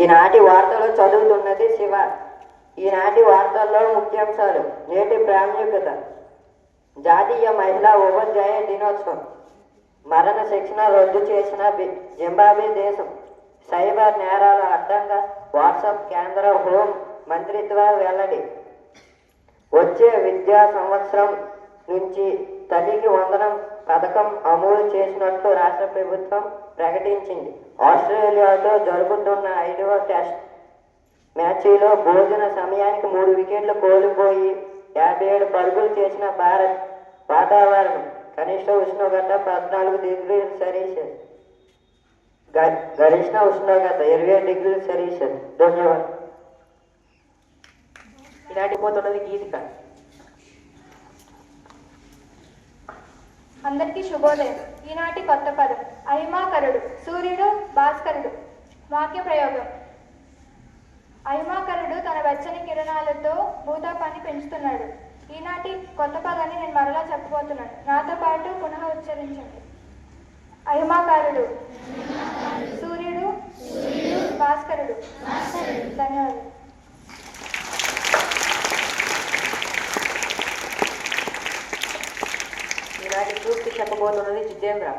ఈనాటి వార్తలు చదువుతున్నది శివ. ఈనాటి వార్తల్లో ముఖ్యాంశాలు. నేటి ప్రాముఖ్యత: జాతీయ మహిళా ఉపాధ్యాయ దినోత్సవం, మరణ శిక్షణ రద్దు చేసిన జింబాబ్వే దేశం, సైబర్ నేరాల అడ్డంగా వాట్సాప్ కేంద్ర హోం మంత్రిత్వ వెల్లడి, వచ్చే విద్యా సంవత్సరం నుంచి తల్లికి వందనం పథకం అమలు చేసినట్లు రాష్ట్ర ప్రభుత్వం ప్రకటించింది. ఆస్ట్రేలియాతో జరుగుతున్న 5వ టెస్ట్ మ్యాచ్లో భోజన సమయానికి 3 వికెట్లు కోల్పోయి 57 పరుగులు చేసిన భారత్. వాతావరణం: కనిష్ట ఉష్ణోగ్రత 14 డిగ్రీల సెల్సియస్, గరిష్ట ఉష్ణోగ్రత 27 డిగ్రీల సెల్సియస్. ధన్యవాదాలు. ఇలాంటి పోతున్నది గీతిక. అందరికీ శుభోదయం. ఈనాటి కొత్త పదం: అహిమాకరుడు. సూర్యుడు, భాస్కరుడు. వాక్య ప్రయోగం: అహిమాకరుడు తన వెచ్చని కిరణాలతో భూతాపాన్ని పెంచుతున్నాడు. ఈనాటి కొత్త పదాన్ని నేను మరలా చెప్పబోతున్నాను. నాతో పాటు పునః ఉచ్చరించండి. అహిమాకరుడు, సూర్యుడు, భాస్కరుడు. ధన్యవాదాలు. ఈనాటి సూక్తి చెప్పబోతున్నది జితేంద్ర.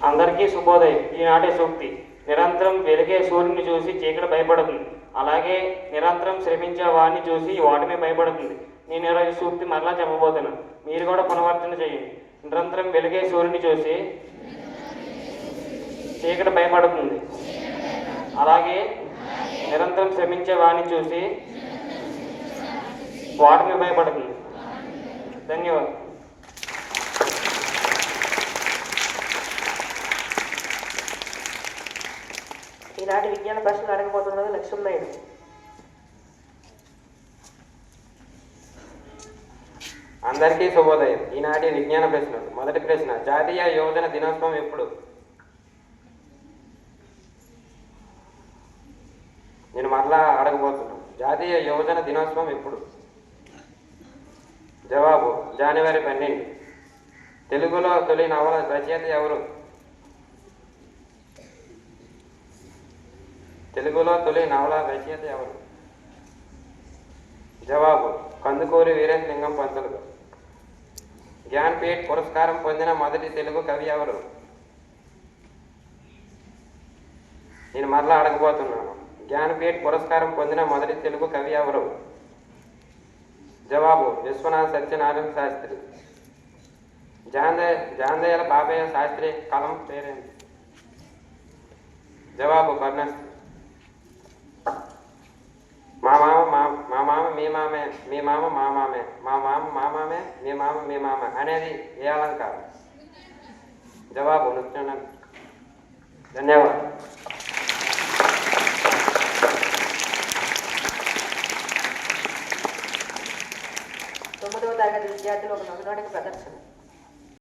అందరికీ శుభోదయం. ఈనాటి సూక్తి: నిరంతరం వెలిగే సూర్యుని చూసి చీకటి భయపడుతుంది, అలాగే నిరంతరం శ్రమించే వాడిని చూసి వాటిని భయపడుతుంది. నేను ఈరోజు సూక్తి మరలా చెప్పబోతున్నాను, మీరు కూడా పునరావర్తన చేయండి. నిరంతరం వెలిగే సూర్యుని చూసి చీకటి భయపడుతుంది, అలాగే నిరంతరం శ్రమించే వాడిని చూసి వాటిని భయపడుతుంది. ధన్యవాదాలు. ఈనాటి విజ్ఞాన ప్రశ్నలు అడగబోతున్నది లక్ష్మీనాయుడు. అందరికీ శుభోదయం. ఈనాటి విజ్ఞాన ప్రశ్నలు. మొదటి ప్రశ్న: జాతీయ యువజన దినోత్సవం ఎప్పుడు? నేను మరలా అడగబోతున్నాను, జాతీయ యువజన దినోత్సవం ఎప్పుడు? జవాబు: జనవరి 12. తెలుగులో తొలి నవల రచయిత ఎవరు? తెలుగులో తొలి నవల రచయిత ఎవరు? జవాబు: కందుకూరి వీరేశలింగం పంతులు. జ్ఞాన్పీఠ్ పురస్కారం పొందిన మొదటి తెలుగు కవి ఎవరు? నేను మరలా అడగబోతున్నాను, జ్ఞాన్పీఠ్ పురస్కారం పొందిన మొదటి తెలుగు కవి ఎవరు? జవాబు: విశ్వనాథ సత్యనారాయణ శాస్త్రి. జాందయాల బాబయ్య శాస్త్రి కలం పేరేంటి? జవాబు: కరుణాశ్రీ. మా మామ మీ మామే, మీ మామ మా మామే, మా మామ మా మామే, మీ మామ మీ మామ అనేది ఏ అలంకారం? జవాబు: నృత్యం. ధన్యవాదాలు. తొమ్మిదవ తరగతి విద్యార్థులు ఒక నగునాటిక ప్రదర్శన.